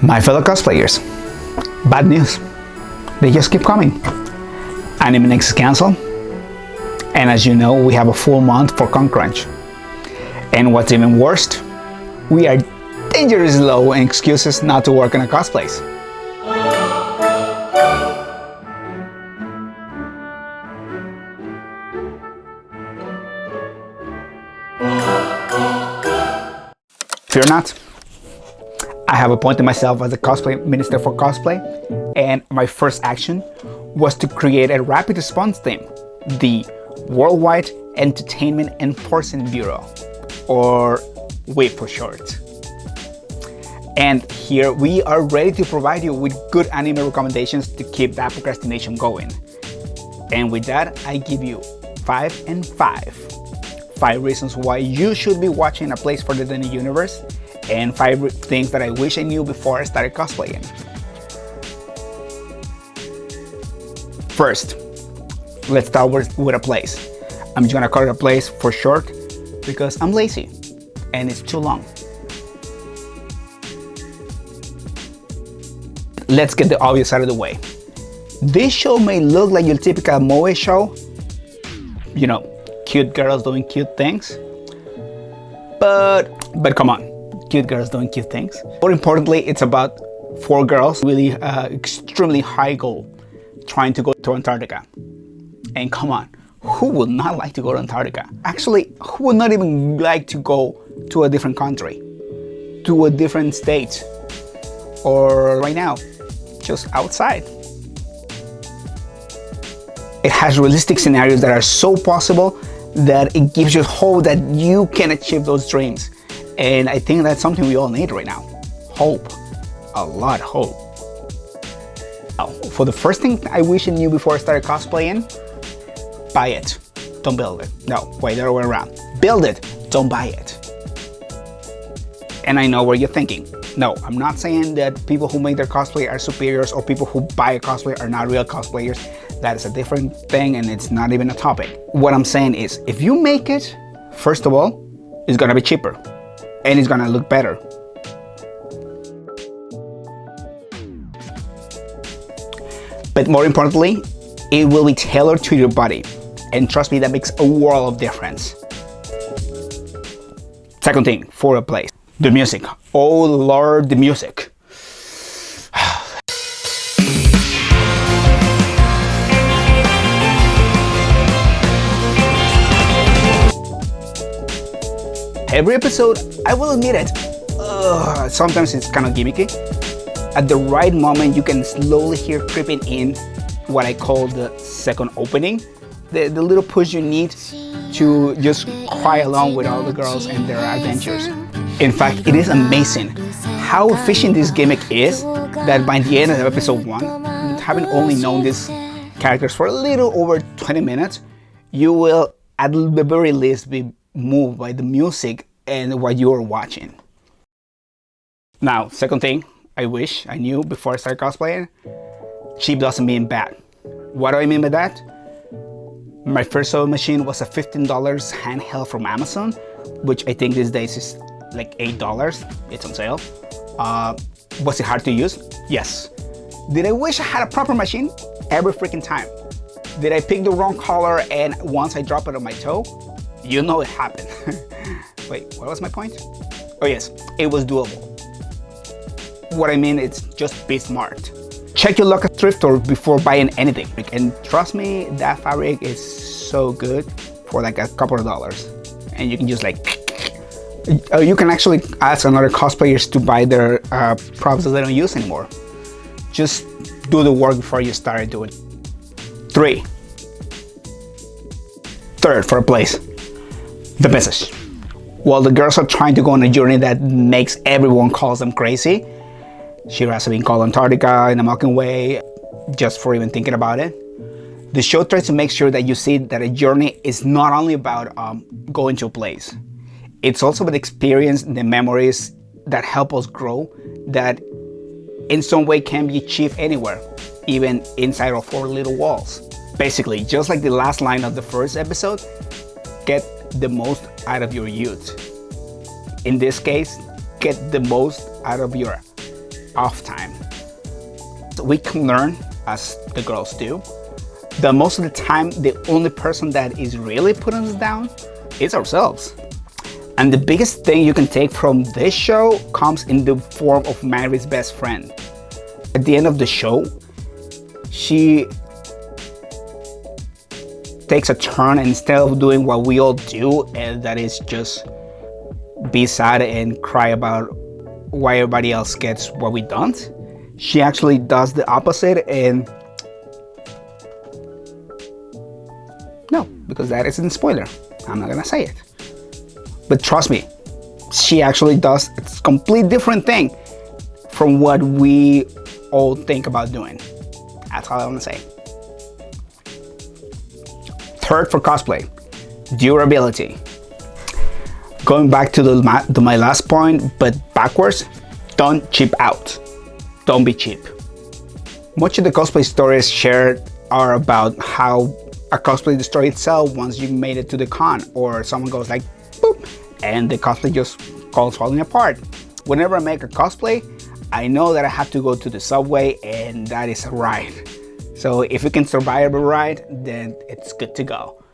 My fellow cosplayers, bad news. They just keep coming. Animenext is canceled, and as you know, we have a full month for con crunch. And what's even worse, we are dangerously low in excuses not to work on our cosplays. Fear not. I have appointed myself as the cosplay minister for cosplay, and my first action was to create a rapid response team, the Worldwide Entertainment Enforcement Bureau, or WEEP for short. And here we are ready to provide you with good anime recommendations to keep that procrastination going. And with that, I give you 5 and 5. 5 reasons why you should be watching A Place Further Than the Universe, and 5 things that I wish I knew before I started cosplaying. First, let's start with A Place. I'm just gonna call it A Place for short because I'm lazy and it's too long. Let's get the obvious out of the way. This show may look like your typical moe show, you know, cute girls doing cute things, but come on, cute girls doing cute things. More importantly, it's about 4 girls, really extremely high goal, trying to go to Antarctica. And come on, who would not like to go to Antarctica? Actually, who would not even like to go to a different country, to a different state, or right now, just outside? It has realistic scenarios that are so possible that it gives you hope that you can achieve those dreams. And I think that's something we all need right now. Hope. A lot of hope. Now, for the first thing I wish I knew before I started cosplaying, buy it. Don't build it. No, wait, the other way around. Build it, don't buy it. And I know what you're thinking. No, I'm not saying that people who make their cosplay are superiors or people who buy a cosplay are not real cosplayers. That is a different thing and it's not even a topic. What I'm saying is, if you make it, first of all, it's gonna be cheaper and it's gonna look better. But more importantly, it will be tailored to your body. And trust me, that makes a world of difference. Second thing, for A Place, the music. Oh Lord, the music. Every episode, I will admit it, sometimes it's kind of gimmicky. At the right moment, you can slowly hear creeping in what I call the second opening. The little push you need to just cry along with all the girls and their adventures. In fact, it is amazing how efficient this gimmick is that by the end of episode 1, having only known these characters for a little over 20 minutes, you will at the very least be moved by the music and what you are watching. Now, second thing I wish I knew before I started cosplaying, cheap doesn't mean bad. What do I mean by that? My first sewing machine was a $15 handheld from Amazon, which I think these days is like $8. It's on sale. Was it hard to use? Yes. Did I wish I had a proper machine? Every freaking time. Did I pick the wrong color and once I drop it on my toe? You know it happened. Wait, what was my point? Oh yes, it was doable. What I mean, it's just be smart. Check your local thrift store before buying anything. And trust me, that fabric is so good for like a couple of dollars. And you can just like, you can actually ask another cosplayers to buy their props that they don't use anymore. Just do the work before you start doing it. 3. Third, for A Place, the message. While the girls are trying to go on a journey that makes everyone calls them crazy, Shira has been called Antarctica in a mocking way just for even thinking about it. The show tries to make sure that you see that a journey is not only about going to a place. It's also about experience, the memories that help us grow, that in some way can be achieved anywhere, even inside of 4 little walls. Basically, just like the last line of the first episode, get the most out of your youth. In this case, get the most out of your off time. So we can learn, as the girls do, that most of the time the only person that is really putting us down is ourselves. And the biggest thing you can take from this show comes in the form of Mary's best friend. At the end of the show, she takes a turn, and instead of doing what we all do, and that is just be sad and cry about why everybody else gets what we don't, she actually does the opposite. And no, because that isn't a spoiler, I'm not gonna say it. But trust me, she actually does a complete different thing from what we all think about doing. That's all I want to say. Third for cosplay, durability. Going back to my last point, but backwards, don't cheap out. Don't be cheap. Much of the cosplay stories shared are about how a cosplay destroys itself once you made it to the con, or someone goes like, boop, and the cosplay just goes falling apart. Whenever I make a cosplay, I know that I have to go to the subway, and that is a ride. So if you can survive a ride, then it's good to go.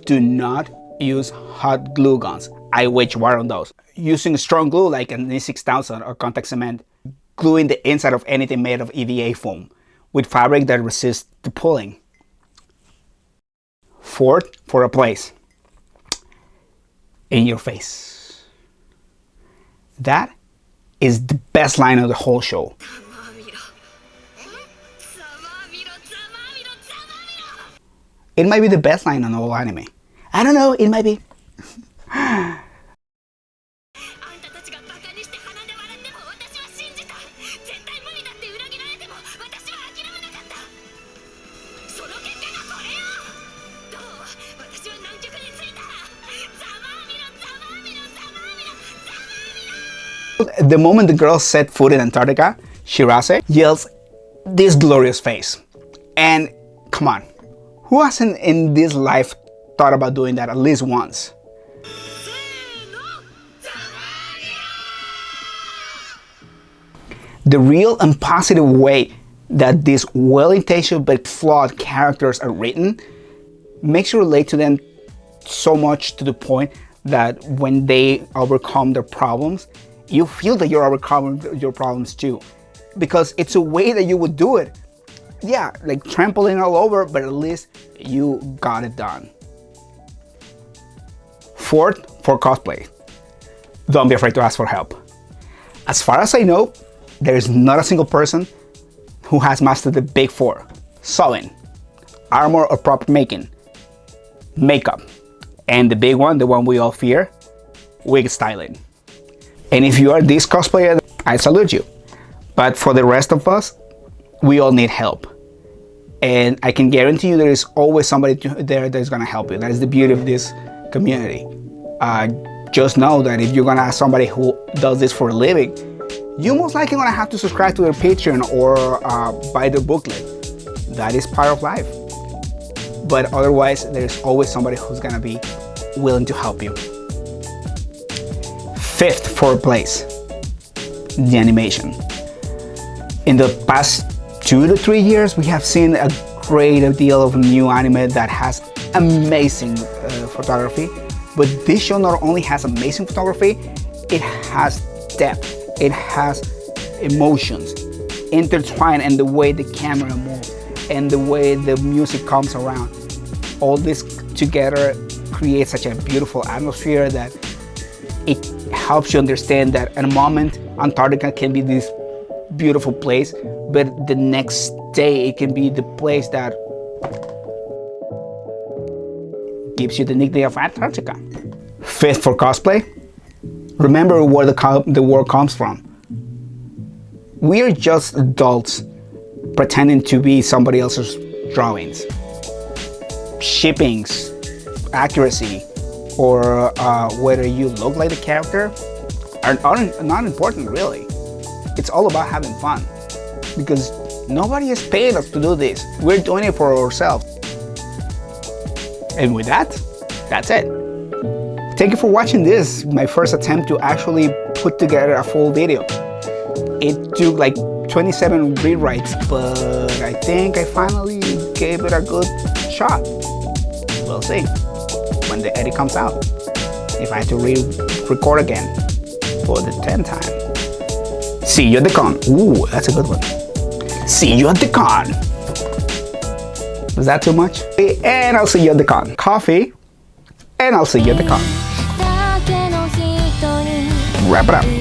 Do not use hot glue guns. I wage war on those. Using strong glue like an E6000 or contact cement, gluing the inside of anything made of EVA foam with fabric that resists the pulling. Fourth, for a place. In your face. That is the best line of the whole show. It might be the best line on the whole anime. I don't know, it might be. The moment the girl set foot in Antarctica, Shirase yells this glorious face. And come on, who hasn't in this life thought about doing that at least once? The real and positive way that these well-intentioned but flawed characters are written makes you relate to them so much, to the point that when they overcome their problems, you feel that you're overcoming your problems too, because it's a way that you would do it. Yeah, like trampling all over, but at least you got it done. Fourth, for cosplay, don't be afraid to ask for help. As far as I know, there is not a single person who has mastered the big four: sewing, armor or prop making, makeup, and the big one, the one we all fear, wig styling. And if you are this cosplayer, I salute you. But for the rest of us, we all need help. And I can guarantee you there is always somebody there that is gonna help you. That is the beauty of this community. Just know that if you're gonna ask somebody who does this for a living, you most likely gonna have to subscribe to their Patreon or buy their booklet. That is part of life. But otherwise, there's always somebody who's gonna be willing to help you. Fifth, for place, the animation. In the past 2 to 3 years, we have seen a great deal of new anime that has amazing photography. But this show not only has amazing photography, it has depth, it has emotions intertwined, and the way the camera moves and the way the music comes around. All this together creates such a beautiful atmosphere that it helps you understand that in a moment Antarctica can be this beautiful place, but the next day it can be the place that gives you the nickname of Antarctica. Fifth, for cosplay, remember where the word comes from. We are just adults pretending to be somebody else's drawings. Shippings, accuracy, or whether you look like the character are not important, really. It's all about having fun, because nobody has paid us to do this. We're doing it for ourselves. And with that, that's it. Thank you for watching this, my first attempt to actually put together a full video. It took like 27 rewrites, but I think I finally gave it a good shot. We'll see when the edit comes out. If I have to re-record again for the 10th time. See you at the con. Ooh, that's a good one. See you at the con. Was that too much? And I'll see you at the con. Coffee, and I'll see you at the con. Wrap it up.